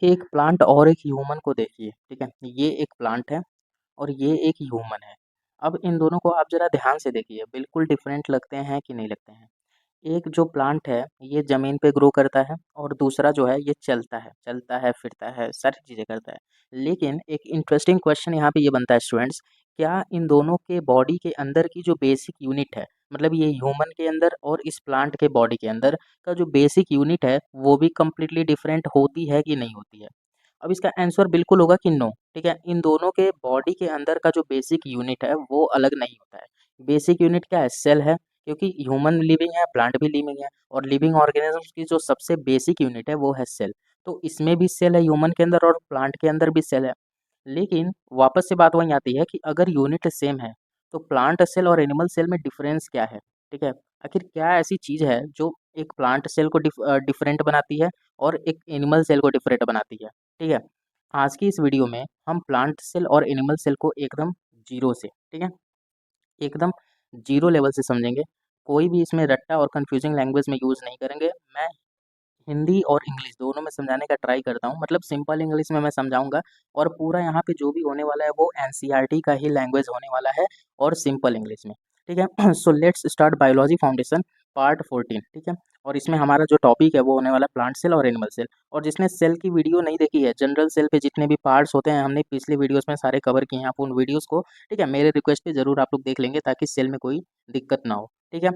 एक प्लांट और एक ह्यूमन को देखिए, ठीक है? ये एक प्लांट है और ये एक ह्यूमन है। अब इन दोनों को आप ज़रा ध्यान से देखिए, बिल्कुल डिफरेंट लगते हैं कि नहीं लगते हैं? एक जो प्लांट है, ये ज़मीन पे ग्रो करता है और दूसरा जो है ये चलता है, फिरता है, सारी चीज़ें करता है। लेकिन एक इंटरेस्टिंग क्वेश्चन यहाँ पे ये बनता है स्टूडेंट्स, क्या इन दोनों के बॉडी के अंदर की जो बेसिक यूनिट है, मतलब ये ह्यूमन के अंदर और इस प्लांट के बॉडी के अंदर का जो बेसिक यूनिट है, वो भी कंप्लीटली डिफरेंट होती है कि नहीं होती है? अब इसका आंसर बिल्कुल होगा कि नो, ठीक है? इन दोनों के बॉडी के अंदर का जो बेसिक यूनिट है, वो अलग नहीं होता है। बेसिक यूनिट क्या है? सेल है, क्योंकि ह्यूमन लिविंग है, प्लांट भी लिविंग है और लिविंग ऑर्गेनिजम्स की जो सबसे बेसिक यूनिट है वो है सेल। तो इसमें भी सेल है ह्यूमन के अंदर और प्लांट के अंदर भी सेल है। लेकिन वापस से बात वहीं आती है कि अगर यूनिट सेम है तो प्लांट सेल और एनिमल सेल में डिफरेंस क्या है, ठीक है? आखिर क्या ऐसी चीज़ है जो एक प्लांट सेल को डिफरेंट बनाती है और एक एनिमल सेल को डिफरेंट बनाती है, ठीक है? आज की इस वीडियो में हम प्लांट सेल और एनिमल सेल को एकदम जीरो से, ठीक है, एकदम जीरो लेवल से समझेंगे। कोई भी इसमें रट्टा और कंफ्यूजिंग लैंग्वेज में यूज़ नहीं करेंगे। मैं हिंदी और इंग्लिश दोनों में समझाने का ट्राई करता हूँ, मतलब सिंपल इंग्लिश में मैं समझाऊंगा और पूरा यहाँ पे जो भी होने वाला है वो एनसीईआरटी का ही लैंग्वेज होने वाला है और सिंपल इंग्लिश में, ठीक है? So let's start biology foundation part 14, ठीक है? और इसमें हमारा जो टॉपिक है वो होने वाला प्लांट सेल और एनिमल सेल। और जिसने सेल की वीडियो नहीं देखी है, जनरल सेल पे जितने भी पार्ट्स होते हैं हमने पिछले वीडियोस में सारे कवर किए हैं, आप उन वीडियोस को, ठीक है, मेरे रिक्वेस्ट पे जरूर आप लोग देख लेंगे ताकि सेल में कोई दिक्कत ना हो, ठीक है?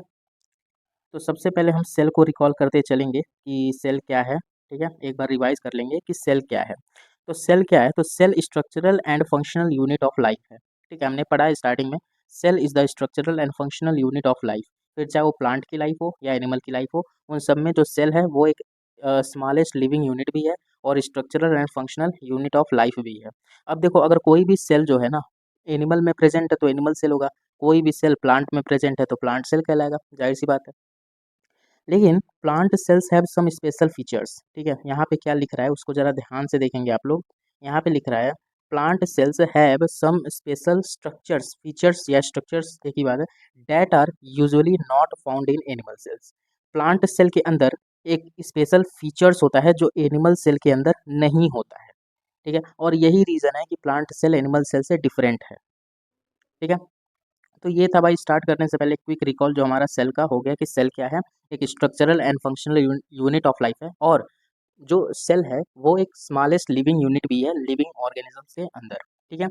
तो सबसे पहले हम सेल को रिकॉल करते चलेंगे कि सेल क्या है, ठीक है? एक बार रिवाइज कर लेंगे कि सेल क्या है। तो सेल क्या है? तो cell structural and functional unit of life है, ठीक है? हमने पढ़ा है स्टार्टिंग में, cell is the structural and functional unit of life. फिर चाहे वो प्लांट की लाइफ हो या एनिमल की लाइफ हो, उन सब में जो सेल है वो एक स्मॉलेस्ट लिविंग यूनिट भी है और structural and functional unit of life भी है। अब देखो, अगर कोई भी सेल जो है ना एनिमल में प्रेजेंट है तो एनिमल सेल होगा, कोई भी सेल प्लांट में प्रेजेंट है तो प्लांट सेल कहलाएगा, जाहिर सी बात है। लेकिन plant cells have some special features, ठीक है? यहाँ पे क्या लिख रहा है उसको ज़रा ध्यान से देखेंगे आप लोग। यहाँ पे लिख रहा है plant cells have some special structures, features या स्ट्रक्चर्स एक ही बात है, that are usually not found in animal cells. Plant cell के अंदर एक स्पेशल फीचर्स होता है जो एनिमल सेल के अंदर नहीं होता है, ठीक है? और यही रीज़न है कि प्लांट सेल एनिमल सेल से डिफरेंट है, ठीक है? तो ये था भाई, स्टार्ट करने से पहले क्विक रिकॉल जो हमारा सेल का हो गया कि सेल क्या है, एक structural and functional unit of life है और जो सेल है वो एक स्मॉलेस्ट लिविंग यूनिट भी है लिविंग ऑर्गेनिज्म से अंदर, ठीक है?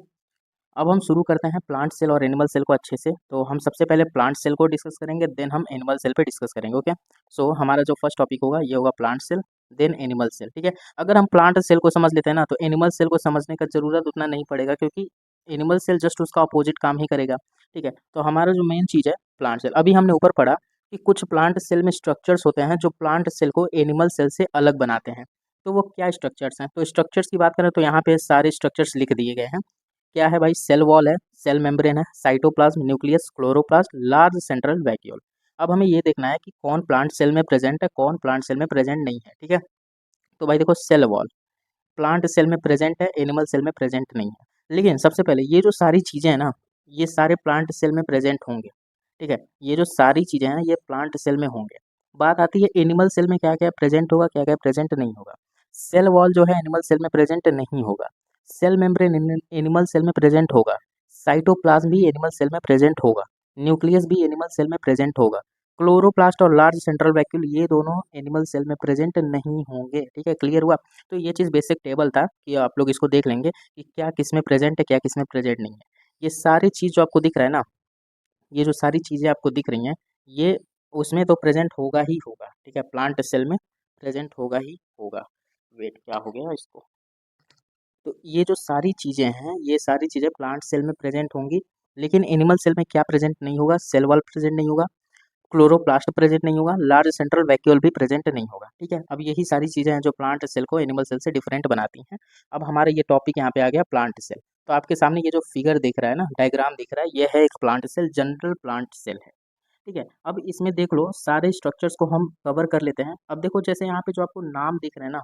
अब हम शुरू करते हैं प्लांट सेल और एनिमल सेल को अच्छे से। तो हम सबसे पहले प्लांट सेल को डिस्कस करेंगे, देन हम एनिमल सेल पे डिस्कस करेंगे, ओके? सो हमारा जो फर्स्ट टॉपिक होगा ये होगा plant cell, then animal cell, ठीक है? अगर हम प्लांट सेल को समझ लेते हैं ना तो एनिमल सेल को समझने का ज़रूरत उतना नहीं पड़ेगा, क्योंकि एनिमल सेल जस्ट उसका अपोजिट काम ही करेगा, ठीक है? तो हमारा जो मेन चीज़ है प्लांट सेल, अभी हमने ऊपर पढ़ा कि कुछ प्लांट सेल में स्ट्रक्चर्स होते हैं जो प्लांट सेल को एनिमल सेल से अलग बनाते हैं। तो वो क्या स्ट्रक्चर्स हैं? तो स्ट्रक्चर्स की बात करें तो यहाँ पे सारे स्ट्रक्चर्स लिख दिए गए हैं। क्या है भाई? सेल वॉल है, सेल मेम्ब्रेन है, cytoplasm, nucleus, chloroplast, large central vacuole. अब हमें ये देखना है कि कौन प्लांट सेल में प्रेजेंट है, कौन प्लांट सेल में प्रेजेंट नहीं है, ठीक है? तो भाई देखो, सेल वॉल प्लांट सेल में प्रेजेंट है, एनिमल सेल में प्रेजेंट नहीं है। लेकिन सबसे पहले ये जो सारी चीज़ें हैं ना, ये सारे प्लांट सेल में प्रेजेंट होंगे, ठीक है? ये जो सारी चीज़ें हैं ये प्लांट सेल में होंगे। बात आती है एनिमल सेल में क्या क्या प्रेजेंट होगा, क्या क्या प्रेजेंट नहीं होगा। सेल वॉल जो है एनिमल सेल में प्रेजेंट नहीं होगा, सेल मेम्ब्रेन एनिमल सेल में प्रेजेंट होगा, साइटोप्लाज्म भी एनिमल सेल में प्रेजेंट होगा, न्यूक्लियस भी एनिमल सेल में प्रेजेंट होगा, क्लोरोप्लास्ट और लार्ज सेंट्रल वैक्यूल ये दोनों एनिमल सेल में प्रेजेंट नहीं होंगे, ठीक है? क्लियर हुआ? तो ये चीज़ बेसिक टेबल था कि आप लोग इसको देख लेंगे कि क्या किस में प्रेजेंट है, क्या किस में प्रेजेंट नहीं है। ये सारी चीज़ जो आपको दिख रहा है ना, ये जो सारी चीज़ें आपको दिख रही हैं, ये उसमें तो प्रेजेंट होगा ही होगा, ठीक है? प्लांट सेल में प्रेजेंट होगा ही होगा। वेट, क्या हो गया इसको? तो ये जो सारी चीज़ें हैं, ये सारी चीज़ें प्लांट सेल में प्रेजेंट होंगी। लेकिन एनिमल सेल में क्या प्रेजेंट नहीं होगा? सेल वॉल प्रेजेंट नहीं होगा, क्लोरोप्लास्ट प्रेजेंट नहीं होगा, लार्ज सेंट्रल वैक्यूल भी प्रेजेंट नहीं होगा, ठीक है? अब यही सारी चीज़ें हैं जो प्लांट सेल को एनिमल सेल से डिफरेंट बनाती हैं। अब हमारा ये टॉपिक यहाँ पे आ गया प्लांट सेल। तो आपके सामने ये जो फिगर दिख रहा है ना, डायग्राम दिख रहा है, ये है एक plant cell, general plant cell है, ठीक है? अब इसमें देख लो सारे स्ट्रक्चर्स को हम कवर कर लेते हैं। अब देखो, जैसे यहाँ पे जो आपको नाम दिख रहे हैं ना,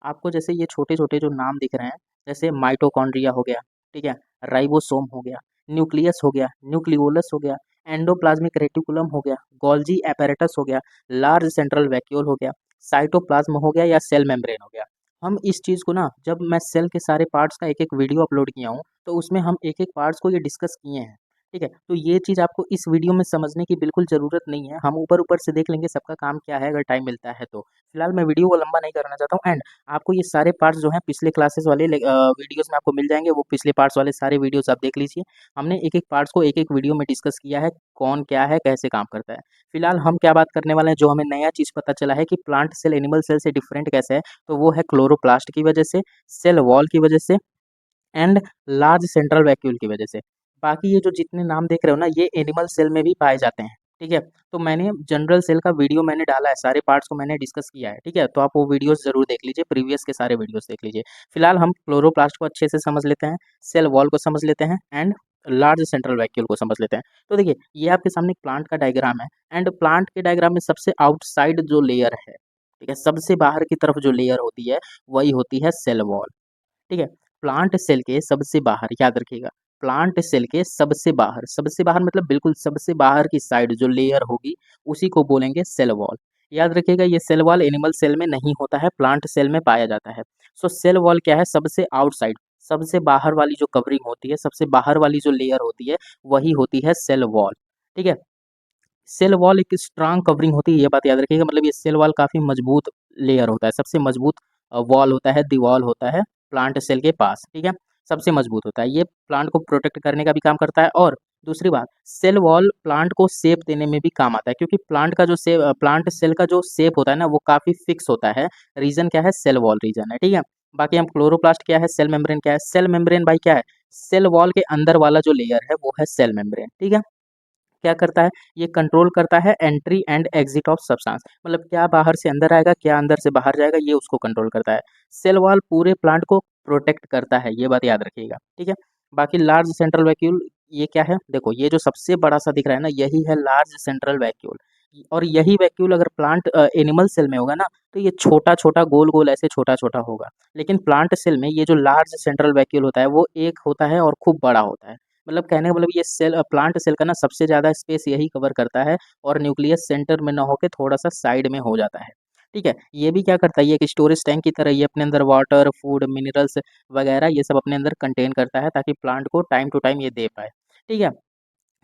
आपको जैसे ये छोटे छोटे जो नाम दिख रहे हैं, जैसे माइटोकॉन्ड्रिया हो गया, ठीक है, राइबोसोम हो गया, न्यूक्लियस हो गया, न्यूक्लियोलस हो गया, एंडोप्लाज्मिक रेटिकुलम हो गया, गोल्जी एपेरेटस हो गया, लार्ज सेंट्रल वैक्यूल हो गया, साइटोप्लाज्म हो गया या सेल मेम्ब्रेन हो गया। हम इस चीज़ को ना जब मैं सेल के सारे पार्ट्स का एक-एक वीडियो अपलोड किया हूँ, तो उसमें हम एक-एक पार्ट्स को ये डिस्कस किए हैं, ठीक है? तो ये चीज़ आपको इस वीडियो में समझने की बिल्कुल ज़रूरत नहीं है, हम ऊपर-ऊपर से देख लेंगे सबका काम क्या है अगर टाइम मिलता है तो। फिलहाल मैं वीडियो को लंबा नहीं करना चाहता हूँ एंड आपको ये सारे पार्ट्स जो हैं पिछले क्लासेस वाले वीडियोज़ में आपको मिल जाएँगे, वो पिछले पार्ट्स वाले सारे वीडियोज़ आप देख लीजिए। हमने एक-एक पार्ट्स को एक-एक वीडियो में डिस्कस किया है, कौन क्या है, कैसे काम करता है। फिलहाल हम क्या बात करने वाले हैं, जो हमें नया चीज़ पता चला है कि प्लांट सेल एनिमल सेल से डिफरेंट कैसे है, तो वो है क्लोरोप्लास्ट की वजह से, सेल वॉल की वजह से एंड लार्ज सेंट्रल वैक्यूल की वजह से। बाकी ये जो जितने नाम देख रहे हो ना, ये एनिमल सेल में भी पाए जाते हैं, ठीक है? तो मैंने जनरल सेल का वीडियो मैंने डाला है, सारे पार्ट्स को मैंने डिस्कस किया है, ठीक है? तो आप वो वीडियोज़ ज़रूर देख लीजिए, प्रीवियस के सारे वीडियोज़ देख लीजिए। फिलहाल हम क्लोरोप्लास्ट को अच्छे से समझ लेते हैं, सेल वॉल को समझ लेते हैं एंड लार्ज सेंट्रल वैक्यूल को समझ लेते हैं। तो देखिए, ये आपके सामने एक प्लांट का डायग्राम है एंड प्लांट के डायग्राम में सबसे आउटसाइड जो लेयर है, ठीक है? सबसे बाहर की तरफ जो लेयर होती है, वही होती है सेल वॉल। ठीक है? प्लांट सेल के सबसे बाहर याद रखिएगा, प्लांट सेल के सबसे बाहर मतलब बिल्कुल सबसे बाहर की साइड जो लेयर होगी, उसी को बोलेंगे सेल वॉल। याद रखिएगा ये सेल वॉल एनिमल सेल में नहीं होता है, प्लांट सेल में पाया जाता है। सो सेल वॉल क्या है? सबसे आउटसाइड, सबसे बाहर वाली जो कवरिंग होती है, सबसे बाहर वाली जो लेयर होती है, वही होती है सेल वॉल। ठीक है? सेल वॉल एक स्ट्रॉन्ग कवरिंग होती है, ये बात याद रखिएगा, मतलब ये सेल वॉल काफ़ी मजबूत लेयर होता है, सबसे मजबूत वॉल होता है, दीवाल होता है प्लांट सेल के पास, ठीक है? सबसे मजबूत होता है, ये प्लांट को प्रोटेक्ट करने का भी काम करता है और दूसरी बात, सेल वॉल प्लांट को शेप देने में भी काम आता है क्योंकि प्लांट सेल का जो शेप होता है ना, वो काफ़ी फिक्स होता है, रीज़न क्या है? सेल वॉल रीज़न है, ठीक है? बाकी हम क्लोरोप्लास्ट क्या है? सेल मेम्ब्रेन क्या है? सेल मेम्ब्रेन भाई क्या है? सेल वॉल के अंदर वाला जो लेयर है, वो है सेल मेम्ब्रेन, ठीक है? क्या करता है? ये कंट्रोल करता है entry and exit of substance, मतलब क्या बाहर से अंदर आएगा, क्या अंदर से बाहर जाएगा, ये उसको कंट्रोल करता है। सेल वॉल पूरे प्लांट को प्रोटेक्ट करता है, ये बात याद रखिएगा, ठीक है? बाकी लार्ज सेंट्रल वैक्यूल ये क्या है? देखो ये जो सबसे बड़ा-सा दिख रहा है ना, यही है लार्ज सेंट्रल वैक्यूल और यही वैक्यूल अगर एनिमल सेल में होगा ना, तो ये छोटा-छोटा, गोल-गोल ऐसे छोटा-छोटा होगा। लेकिन प्लांट सेल में ये जो लार्ज सेंट्रल वैक्यूल होता है, वो एक होता है और खूब बड़ा होता है। मतलब कहने का मतलब ये प्लांट सेल का ना सबसे ज़्यादा स्पेस यही कवर करता है और न्यूक्लियस सेंटर में ना होके थोड़ा-सा साइड में हो जाता है। ठीक है? ये भी क्या करता है, ये एक स्टोरेज टैंक की तरह ये अपने अंदर वाटर, फूड, मिनरल्स वगैरह ये सब अपने अंदर कंटेन करता है ताकि प्लांट को टाइम टू टाइम ये दे पाए। ठीक है?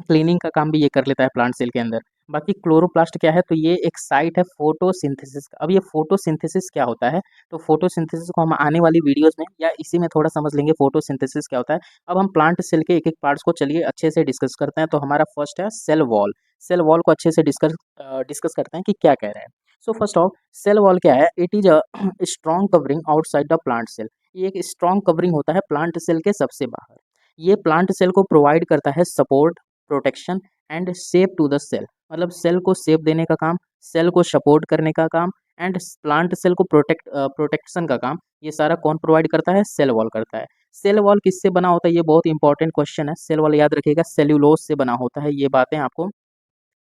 क्लीनिंग का काम भी ये कर लेता है प्लांट सेल के अंदर। बाकी क्लोरोप्लास्ट क्या है, तो ये एक साइट है फोटोसिंथेसिस का। अब ये फोटोसिंथेसिस क्या होता है, तो फोटोसिंथेसिस को हम आने वाली वीडियोज़ में या इसी में थोड़ा समझ लेंगे फोटोसिंथेसिस क्या होता है। अब हम प्लांट सेल के एक-एक पार्ट्स को चलिए अच्छे से डिस्कस करते हैं। तो हमारा फर्स्ट है सेल वॉल। सेल वॉल को अच्छे से डिस्कस करते हैं कि क्या कह रहे हैं। So first of cell wall क्या है? It is a strong covering outside the plant cell. ये एक स्ट्रॉन्ग कवरिंग होता है प्लांट सेल के सबसे बाहर। ये प्लांट सेल को प्रोवाइड करता है support, protection and shape to the cell, मतलब सेल को शेप देने का काम, सेल को सपोर्ट करने का काम एंड प्लांट सेल को प्रोटेक्शन का काम, ये सारा कौन प्रोवाइड करता है? सेल वॉल करता है। सेल वॉल किससे बना होता है? ये बहुत इंपॉर्टेंट क्वेश्चन है। सेल वॉल याद रखिएगा सेल्यूलोज से बना होता है, ये बातें आपको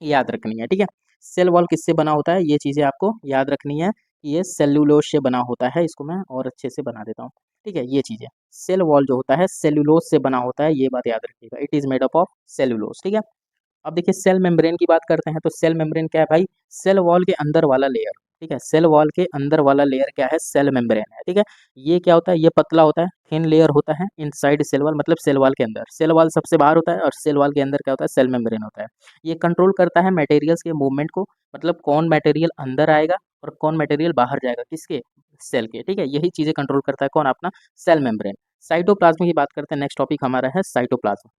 याद रखनी है, ठीक है? सेल वॉल किससे बना होता है? ये चीज़ें आपको याद रखनी है कि ये सेल्यूलोज से बना होता है। इसको मैं और अच्छे से बना देता हूँ, ठीक है? ये चीज़ें, सेल वॉल जो होता है सेल्यूलोज से बना होता है, ये बात याद रखिएगा। It is made up of cellulose, ठीक है? अब देखिए सेल मेम्ब्रेन की बात करते हैं, तो सेल मेम्ब्रेन क्या है भाई? सेल वॉल के अंदर वाला लेयर, ठीक है? सेल वॉल के अंदर वाला लेयर क्या है? सेल मेम्ब्रेन है, ठीक है? ये क्या होता है? ये पतला होता है, थिन लेयर होता है इनसाइड सेल वॉल, मतलब सेल वॉल के अंदर। सेल वॉल सबसे बाहर होता है और सेल वॉल के अंदर क्या होता है? सेल मेम्ब्रेन होता है। ये कंट्रोल करता है मटेरियल्स के मूवमेंट को, मतलब कौन मटेरियल अंदर आएगा और कौन मटेरियल बाहर जाएगा, किसके? सेल के, ठीक है? यही चीज़ें कंट्रोल करता है कौन? अपना सेल मेम्ब्रेन। साइटोप्लाज्म की बात करते हैं, नेक्स्ट टॉपिक हमारा है साइटोप्लाज्म।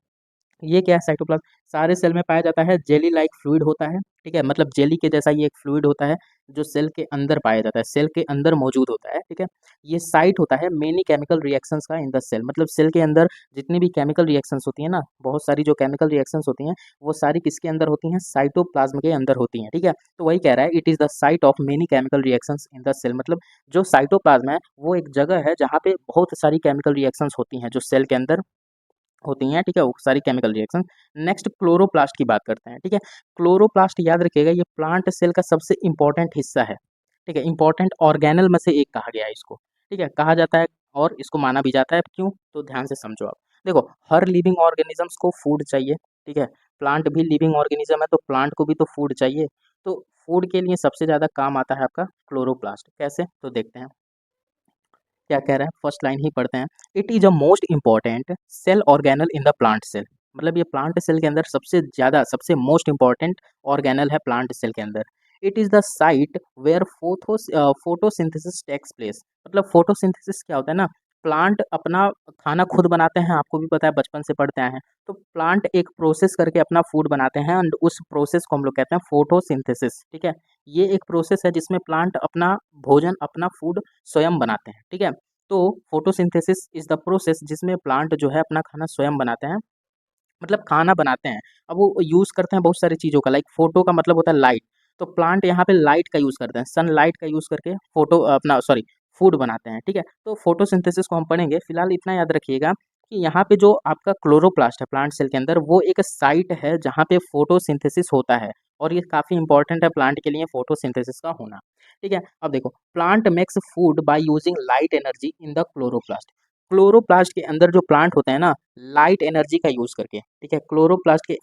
ये क्या है साइटोप्लाज्म? सारे सेल में पाया जाता है, जेली लाइक फ्लूइड होता है, ठीक है? मतलब जेली के जैसा ये एक फ्लूइड होता है, जो सेल के अंदर पाया जाता है, सेल के अंदर मौजूद होता है, ठीक है? ये साइट होता है मेनी केमिकल रिएक्शंस का इन द सेल, मतलब सेल के अंदर जितनी भी केमिकल रिएक्शंस होती हैं ना, बहुत सारी जो केमिकल रिएक्शंस होती हैं, वो सारी किसके अंदर होती हैं? साइटोप्लाज्म के अंदर होती हैं, ठीक है? तो वही कह रहा है it is the site of many chemical reactions in the cell, मतलब जो साइटोप्लाज्म है, वो एक जगह है जहाँ पे बहुत सारी केमिकल रिएक्शंस होती हैं, जो सेल के अंदर होती हैं, ठीक है? वो सारी केमिकल रिएक्शन। नेक्स्ट क्लोरोप्लास्ट की बात करते हैं, ठीक है? क्लोरोप्लास्ट याद रखिएगा ये प्लांट सेल का सबसे इम्पोर्टेंट हिस्सा है, ठीक है? इम्पोर्टेंट ऑर्गेनेल में से एक कहा गया है इसको, ठीक है? कहा जाता है और इसको माना भी जाता है, क्यों? तो ध्यान से समझो आप। देखो हर लिविंग ऑर्गेनिज़म्स को फूड चाहिए, ठीक है? प्लांट भी लिविंग ऑर्गेनिज़्म है तो प्लांट को भी तो फूड चाहिए, तो फूड के लिए सबसे ज़्यादा काम आता है आपका क्लोरोप्लास्ट, कैसे? तो देखते हैं। क्या कह रहा है, फर्स्ट लाइन ही पढ़ते हैं। It is a most important cell organelle in the plant cell. मतलब ये प्लांट सेल के अंदर सबसे ज़्यादा सबसे मोस्ट इम्पॉर्टेंट ऑर्गेनल है प्लांट सेल के अंदर। It is the site where photosynthesis takes place. मतलब फोटोसिंथेसिस क्या होता है ना, प्लांट अपना खाना खुद बनाते हैं, आपको भी पता है, बचपन से पढ़ते आए हैं। तो प्लांट एक प्रोसेस करके अपना फूड बनाते हैं एंड उस प्रोसेस को हम लोग कहते हैं फोटोसिंथेसिस, ठीक है। ये एक प्रोसेस है जिसमें प्लांट अपना भोजन, अपना फूड स्वयं बनाते हैं, ठीक है। तो फोटोसिंथेसिस इज द प्रोसेस जिसमें प्लांट जो है अपना खाना स्वयं बनाते हैं, मतलब खाना बनाते हैं। अब वो यूज़ करते हैं बहुत सारी चीज़ों का, लाइक फोटो का मतलब होता है लाइट, तो प्लांट यहाँ पे लाइट का यूज़ करते हैं, सनलाइट का यूज़ करके फोटो अपना सॉरी फूड बनाते हैं, ठीक है। तो फोटोसिंथेसिस को हम पढ़ेंगे, फिलहाल इतना याद रखिएगा कि यहाँ पे जो आपका क्लोरोप्लास्ट है प्लांट सेल के अंदर, वो एक साइट है जहाँ पे फोटोसिंथेसिस होता है, और ये काफ़ी इंपॉर्टेंट है प्लांट के लिए फोटोसिंथेसिस का होना, ठीक है। अब देखो, plant makes food by using light energy in the chloroplast. Chloroplast के अंदर जो प्लांट होते हैं ना, लाइट एनर्जी का यूज़ करके, ठीक है। क्लोरोप्लास्ट के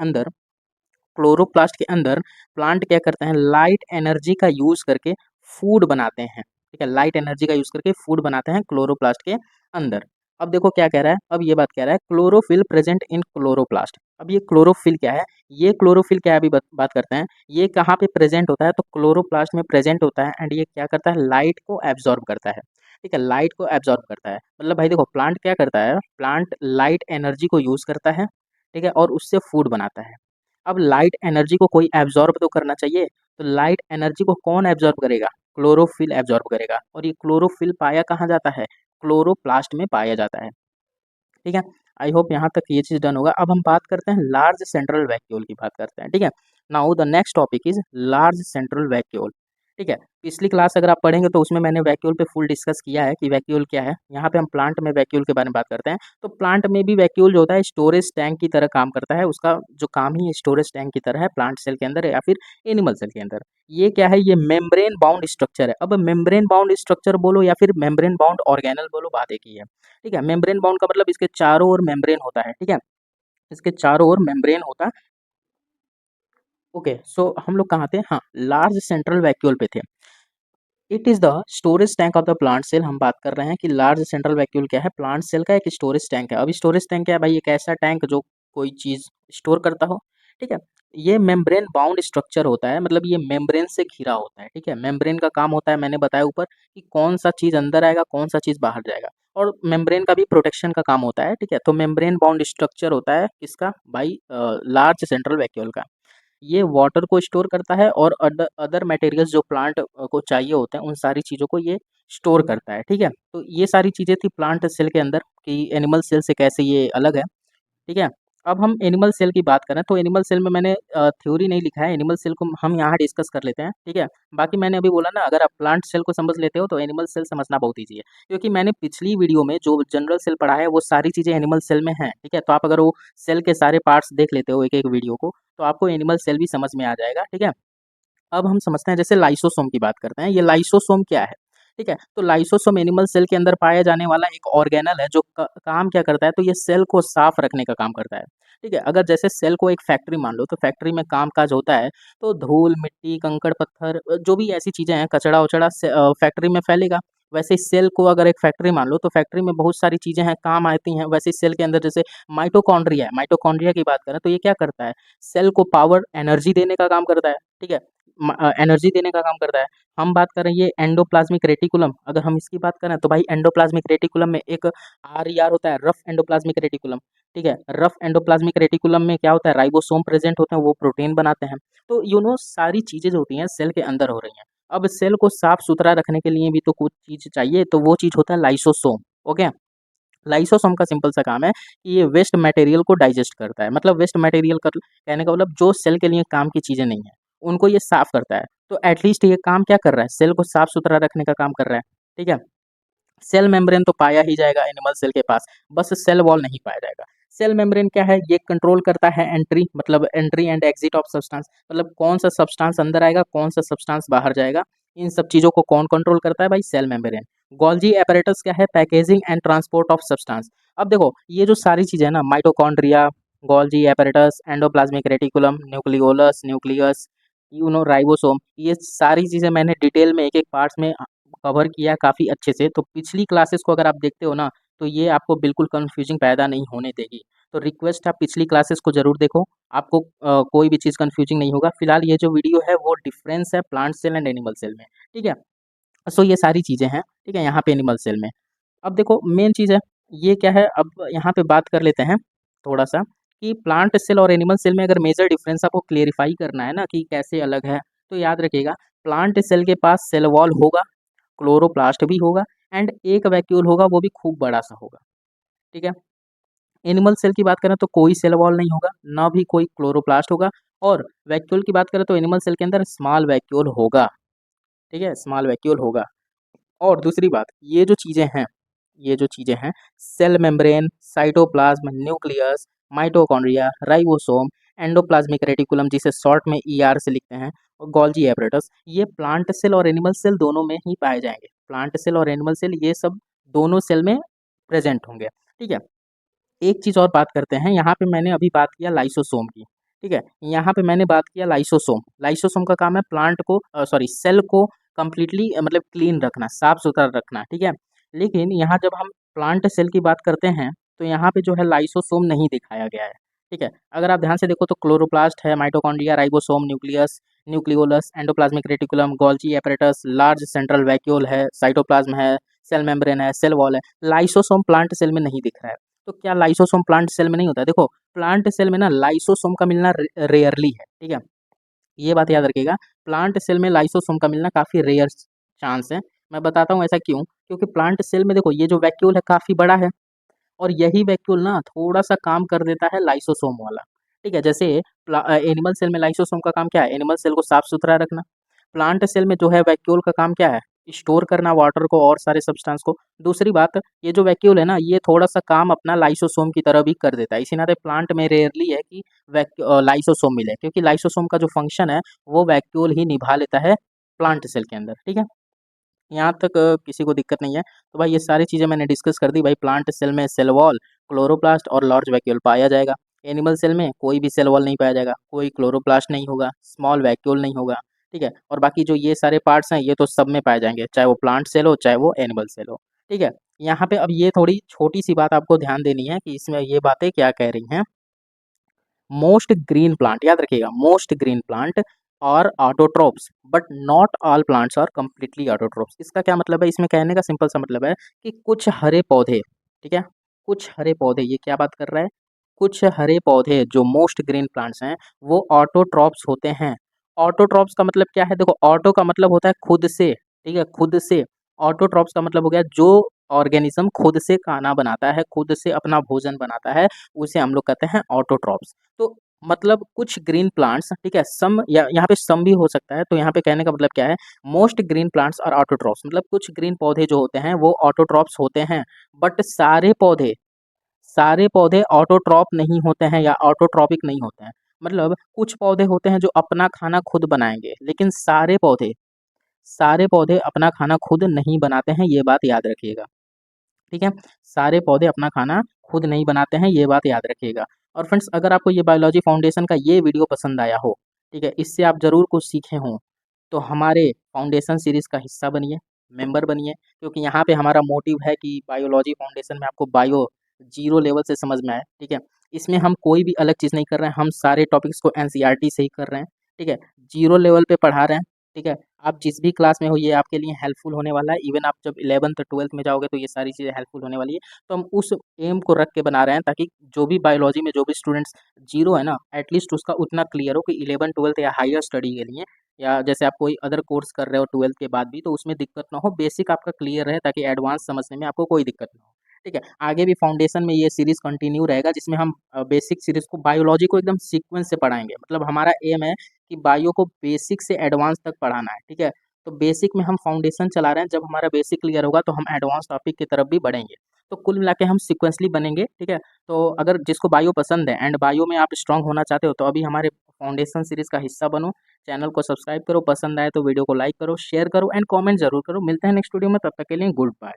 अंदर प्लांट क्या करते हैं, लाइट एनर्जी का यूज़ करके फूड बनाते हैं, ठीक है। लाइट एनर्जी का यूज़ करके फूड बनाते हैं क्लोरोप्लास्ट के अंदर। अब देखो क्या कह रहा है, अब ये बात कह रहा है क्लोरोफिल प्रेजेंट इन क्लोरोप्लास्ट। अब ये क्लोरोफिल क्या है, ये क्लोरोफिल क्या है, अभी बात करते हैं। ये कहाँ पे प्रेजेंट होता है, तो क्लोरोप्लास्ट में प्रेजेंट होता है, एंड ये क्या करता है, लाइट को एब्जॉर्ब करता है, ठीक है। लाइट को एब्जॉर्ब करता है, मतलब भाई देखो, प्लांट क्या करता है, प्लांट लाइट एनर्जी को यूज़ करता है, ठीक है, और उससे फूड बनाता है। अब लाइट एनर्जी को कोई एब्जॉर्ब तो करना चाहिए, तो लाइट एनर्जी को कौन एब्जॉर्ब करेगा, क्लोरोफिल एब्जॉर्ब करेगा, और ये क्लोरोफिल पाया कहाँ जाता है, क्लोरोप्लास्ट में पाया जाता है, ठीक है। आई होप यहाँ तक ये चीज़ डन होगा। अब हम बात करते हैं लार्ज सेंट्रल वैक्यूल की बात करते हैं, ठीक है। Now the next topic is large central vacuole, ठीक है। पिछली क्लास अगर आप पढ़ेंगे तो उसमें मैंने वैक्यूल पे फुल डिस्कस किया है कि वैक्यूल क्या है। यहाँ पे हम प्लांट में वैक्यूल के बारे में बात करते हैं। तो प्लांट में भी वैक्यूल जो होता है स्टोरेज टैंक की तरह काम करता है, उसका जो काम ही स्टोरेज टैंक की तरह है प्लांट सेल के अंदर या फिर एनिमल सेल के अंदर। ये क्या है, ये मेम्ब्रेन बाउंड स्ट्रक्चर है। अब मेम्ब्रेन बाउंड स्ट्रक्चर बोलो या फिर मेम्ब्रेन बाउंड ऑर्गेनल बोलो, बात एक ही है, ठीक है। मेम्ब्रेन बाउंड का मतलब इसके चारों ओर मेम्ब्रेन होता है, ठीक है। इसके चारों ओर मेम्ब्रेन होता है। ओके, सो हम लोग कहाँ थे, हाँ, लार्ज सेंट्रल वैक्यूल पे थे। It is the storage tank of the plant cell. हम बात कर रहे हैं कि लार्ज सेंट्रल वैक्यूल क्या है, प्लांट सेल का एक स्टोरेज टैंक है। अब स्टोरेज टैंक क्या है भाई, एक ऐसा टैंक जो कोई चीज़ स्टोर करता हो, ठीक है। ये मेम्ब्रेन बाउंड स्ट्रक्चर होता है, मतलब ये मेम्ब्रेन से घिरा होता है, ठीक है। मेम्ब्रेन का काम होता है, मैंने बताया ऊपर, कि कौन सा चीज़ अंदर आएगा, कौन सा चीज़ बाहर जाएगा, और मेम्ब्रेन का भी प्रोटेक्शन का काम होता है, ठीक है। तो मेम्ब्रेन बाउंड स्ट्रक्चर होता है किसका भाई, लार्ज सेंट्रल वैक्यूल का। ये वाटर को स्टोर करता है और अदर अदर मटेरियल्स जो प्लांट को चाहिए होते हैं, उन सारी चीज़ों को ये स्टोर करता है, ठीक है। तो ये सारी चीज़ें थी प्लांट सेल के अंदर, कि एनिमल सेल से कैसे ये अलग है, ठीक है। अब हम एनिमल सेल की बात करें तो एनिमल सेल में मैंने थ्योरी नहीं लिखा है, एनिमल सेल को हम यहाँ डिस्कस कर लेते हैं, ठीक है। बाकी मैंने अभी बोला ना, अगर आप प्लांट सेल को समझ लेते हो तो एनिमल सेल समझना बहुत ईजी है, क्योंकि मैंने पिछली वीडियो में जो जनरल सेल पढ़ा है वो सारी चीज़ें एनिमल सेल में हैं, ठीक है। तो आप अगर वो सेल के सारे पार्ट्स देख लेते हो एक एक वीडियो को, तो आपको एनिमल सेल भी समझ में आ जाएगा, ठीक है। अब हम समझते हैं, जैसे लाइसोसोम की बात करते हैं। ये लाइसोसोम क्या है, ठीक है। तो लाइसोसोम एनिमल सेल के अंदर पाया जाने वाला एक ऑर्गेनल है जो काम क्या करता है, तो ये सेल को साफ रखने का काम करता है, ठीक है। अगर जैसे सेल को एक फैक्ट्री मान लो, तो फैक्ट्री में काम काज होता है, तो धूल मिट्टी कंकड़ पत्थर जो भी ऐसी चीज़ें हैं, कचड़ा उचड़ा फैक्ट्री में फैलेगा। वैसे ही सेल को अगर एक फैक्ट्री मान लो, तो फैक्ट्री में बहुत सारी चीज़ें हैं, काम आती हैं। वैसे ही सेल के अंदर जैसे माइटोकॉन्ड्रिया है, माइटोकॉन्ड्रिया की बात करें तो ये क्या करता है, सेल को पावर एनर्जी देने का काम करता है, ठीक है। एनर्जी देने का काम करता है। हम बात करें ये एंडोप्लाज्मिक रेटिकुलम, अगर हम इसकी बात करें तो भाई एंडोप्लाज्मिक रेटिकुलम में एक आर होता है, रफ एंडोप्लाज्मिक रेटिकुलम, ठीक है। रफ एंडोप्लाज्मिक रेटिकुलम में क्या होता है, राइबोसोम प्रेजेंट होते हैं, वो प्रोटीन बनाते हैं। तो सारी चीज़ें जो होती हैं सेल के अंदर हो रही हैं। अब सेल को साफ सुथरा रखने के लिए भी तो कुछ चीज़ चाहिए, तो वो चीज़ होता है लाइसोसोम, ओके। लाइसोसोम का सिंपल सा काम है कि ये वेस्ट मटेरियल को डाइजेस्ट करता है, मतलब वेस्ट मटेरियल कर कहने का मतलब जो सेल के लिए काम की चीज़ें नहीं है, उनको ये साफ करता है। तो एटलीस्ट ये काम क्या कर रहा है, सेल को साफ सुथरा रखने का काम कर रहा है, ठीक है। सेल मेम्ब्रेन तो पाया ही जाएगा एनिमल सेल के पास, बस सेल वॉल नहीं पाया जाएगा। सेल मेम्ब्रेन क्या है, ये कंट्रोल करता है एंट्री, मतलब entry and exit of substance, मतलब कौन सा सब्सटेंस अंदर आएगा, कौन सा सब्सटेंस बाहर जाएगा। इन सब चीज़ों को कौन कंट्रोल करता है भाई, सेल मेम्ब्रेन। गोल्जी एपरेटस क्या है, packaging and transport of substance. अब देखो ये जो सारी चीज़ें हैं ना, mitochondria, Golgi apparatus, endoplasmic reticulum, nucleolus, nucleus, ribosome, ये सारी चीज़ें मैंने डिटेल में एक-एक पार्ट्स में कवर किया काफ़ी अच्छे से। तो पिछली क्लासेस को अगर आप देखते हो ना, तो ये आपको बिल्कुल कन्फ्यूजिंग पैदा नहीं होने देगी। तो रिक्वेस्ट है आप पिछली क्लासेस को ज़रूर देखो, आपको कोई भी चीज़ कन्फ्यूजिंग नहीं होगा। फिलहाल ये जो वीडियो है वो डिफरेंस है plant cell and animal cell में, ठीक है? सो ये सारी चीज़ें हैं, ठीक है? यहाँ पे एनिमल सेल में। अब देखो मेन चीज़ है, ये क्या है, अब यहाँ पे बात कर लेते हैं थोड़ा-सा कि प्लांट सेल और एनिमल सेल में अगर मेजर डिफरेंस आपको क्लेरिफ़ाई करना है ना कि कैसे अलग है, तो याद रखिएगा प्लांट सेल के पास सेल वॉल होगा, क्लोरोप्लास्ट भी होगा एंड एक वैक्यूल होगा, वो भी खूब बड़ा-सा होगा, ठीक है? एनिमल सेल की बात करें तो कोई सेल वॉल नहीं होगा, ना भी कोई क्लोरोप्लास्ट होगा और वैक्यूल की बात करें तो एनिमल सेल के अंदर स्मॉल वैक्यूल होगा, ठीक है? स्मॉल वैक्यूल होगा। और दूसरी बात, ये जो चीज़ें हैं, cell membrane, cytoplasm, nucleus, mitochondria, ribosome, endoplasmic reticulum जिसे शॉर्ट में ईआर से लिखते हैं और गोल्गी एपरेटस, ये प्लांट सेल और एनिमल सेल दोनों में ही पाए जाएँगे। प्लांट सेल और एनिमल सेल ये सब दोनों सेल में प्रेज़ेंट होंगे, ठीक है? एक चीज़ और बात करते हैं, यहाँ पे मैंने अभी बात किया लाइसोसोम की, ठीक है? यहाँ पे मैंने बात किया लाइसोसोम। लाइसोसोम का काम है प्लांट को सॉरी सेल को कंप्लीटली मतलब क्लीन रखना, साफ-सुथरा रखना, ठीक है? लेकिन यहाँ जब हम प्लांट सेल की बात करते हैं, तो यहाँ पे जो है लाइसोसोम नहीं दिखाया गया है, ठीक है? अगर आप ध्यान से देखो तो क्लोरोप्लास्ट है, mitochondria, ribosome, nucleus, nucleolus, endoplasmic reticulum, Golgi apparatus, large central vacuole है, साइटोप्लाज्म है, सेल मेम्ब्रेन है, सेल वॉल है। लाइसोसोम प्लांट सेल में नहीं दिख रहा है। तो क्या लाइसोसोम प्लांट सेल में नहीं होता है? देखो, प्लांट सेल में ना लाइसोसोम का मिलना रेयरली है, ठीक है? ये बात याद रखिएगा, प्लांट सेल में लाइसोसोम का मिलना काफ़ी रेयर चांस है। मैं बताता हूँ ऐसा क्यों? क्योंकि प्लांट सेल में देखो ये जो वैक्यूल है काफ़ी बड़ा है और यही वैक्यूल ना थोड़ा-सा काम कर देता है लाइसोसोम वाला, ठीक है? जैसे एनिमल सेल में लाइसोसोम का काम क्या है? एनिमल सेल को साफ-सुथरा रखना। प्लांट सेल में जो है वैक्यूल का काम क्या है? स्टोर करना वाटर को और सारे सब्सटेंस को। दूसरी बात, ये जो वैक्यूल है ना, ये थोड़ा-सा काम अपना लाइसोसोम की तरह भी कर देता है। इसी नाते प्लांट में रेयरली है कि लाइसोसोम मिले क्योंकि लाइसोसोम का जो फंक्शन है, वो वैक्यूल ही निभा लेता है प्लांट सेल के अंदर, ठीक है? यहाँ तक किसी को दिक्कत नहीं है। तो भाई ये सारी चीज़ें मैंने डिस्कस कर दी भाई प्लांट सेल में सेल वॉल, क्लोरोप्लास्ट और लार्ज वैक्यूल पाया जाएगा। एनिमल सेल में कोई भी सेल वॉल नहीं पाया जाएगा, कोई क्लोरोप्लास्ट नहीं होगा, स्मॉल वैक्यूल नहीं होगा, ठीक है? और बाकी जो ये सारे पार्ट्स हैं ये तो सब में पाए जाएँगे, चाहे वो प्लांट सेल हो, चाहे वो एनिमल सेल हो, ठीक है? यहाँ पे अब ये थोड़ी छोटी-सी बात आपको ध्यान देनी है कि इसमें ये बातें क्या कह रही हैं। मोस्ट ग्रीन प्लांट याद रखिएगा मोस्ट ग्रीन प्लांट और autotrophs but not all plants are completely autotrophs. इसका क्या मतलब है? इसमें कहने का सिंपल सा मतलब है कि कुछ हरे पौधे, ठीक है? कुछ हरे पौधे, ये क्या बात कर रहा है? कुछ हरे पौधे जो मोस्ट ग्रीन प्लांट्स हैं वो ऑटोट्रॉप्स होते हैं। ऑटोट्रॉप्स का मतलब क्या है? देखो ऑटो का मतलब होता है खुद से, ठीक है? खुद से। ऑटोट्रॉप्स का मतलब हो गया जो ऑर्गेनिज्म खुद से खाना बनाता है, खुद से अपना भोजन बनाता है, उसे हम लोग कहते हैं ऑटोट्रॉप्स। तो मतलब कुछ ग्रीन प्लांट्स, ठीक है? सम या यहाँ पे सम भी हो सकता है, तो यहाँ पे कहने का मतलब क्या है? Most green plants are autotrophs मतलब कुछ ग्रीन पौधे जो होते हैं वो ऑटोट्रॉप्स होते हैं, बट सारे पौधे ऑटोट्रॉप नहीं होते हैं या ऑटोट्रॉपिक नहीं होते हैं। मतलब कुछ पौधे होते हैं जो अपना खाना खुद बनाएँगे, लेकिन सारे पौधे अपना खाना खुद नहीं बनाते हैं, ये बात याद रखिएगा, ठीक है? सारे पौधे अपना खाना खुद नहीं बनाते हैं, ये बात याद रखिएगा। और फ्रेंड्स अगर आपको ये बायोलॉजी फाउंडेशन का ये वीडियो पसंद आया हो, ठीक है? इससे आप ज़रूर कुछ सीखे हों, तो हमारे फाउंडेशन सीरीज़ का हिस्सा बनिए, मेंबर बनिए क्योंकि यहाँ पे हमारा मोटिव है कि बायोलॉजी फाउंडेशन में आपको बायो ज़ीरो लेवल से समझ में आए, ठीक है? इसमें हम कोई भी अलग चीज़ नहीं कर रहे हैं, हम सारे टॉपिक्स को एनसीईआरटी से ही कर रहे हैं, ठीक है? ज़ीरो लेवल पे पढ़ा रहे हैं, ठीक है? आप जिस भी क्लास में हो ये आपके लिए हेल्पफुल होने वाला है, इवन आप जब 11th-12th में जाओगे तो ये सारी चीज़ें हेल्पफुल होने वाली है। तो हम उस एम को रख के बना रहे हैं ताकि जो भी बायोलॉजी में जो भी स्टूडेंट्स ज़ीरो है ना, एटलीस्ट उसका उतना क्लियर हो कि 11th-12th या हायर स्टडी के लिए या जैसे आप कोई अदर कोर्स कर रहे हो 12th के बाद भी तो उसमें दिक्कत ना हो, बेसिक आपका क्लियर रहे ताकि एडवांस समझने में आपको कोई दिक्कत ना हो, ठीक है? आगे भी फाउंडेशन में ये सीरीज़ कंटिन्यू रहेगा जिसमें हम बेसिक सीरीज़ को बायोलॉजी को एकदम सीक्वेंस से पढ़ाएँगे। मतलब हमारा एम है कि बायो को बेसिक से एडवांस तक पढ़ाना है, ठीक है? तो बेसिक में हम फाउंडेशन चला रहे हैं, जब हमारा बेसिक क्लियर होगा तो हम एडवांस टॉपिक की तरफ भी बढ़ेंगे। तो कुल मिला के हम सीक्वेंसली बनेंगे, ठीक है? तो अगर जिसको बायो पसंद है एंड बायो में आप स्ट्रॉन्ग होना चाहते हो तो अभी हमारे फाउंडेशन सीरीज़ का हिस्सा बनो, चैनल को सब्सक्राइब करो, पसंद आए तो वीडियो को लाइक करो, शेयर करो एंड कमेंट ज़रूर करो। मिलते हैं नेक्स्ट वीडियो में, तब तक के लिए गुड बाय।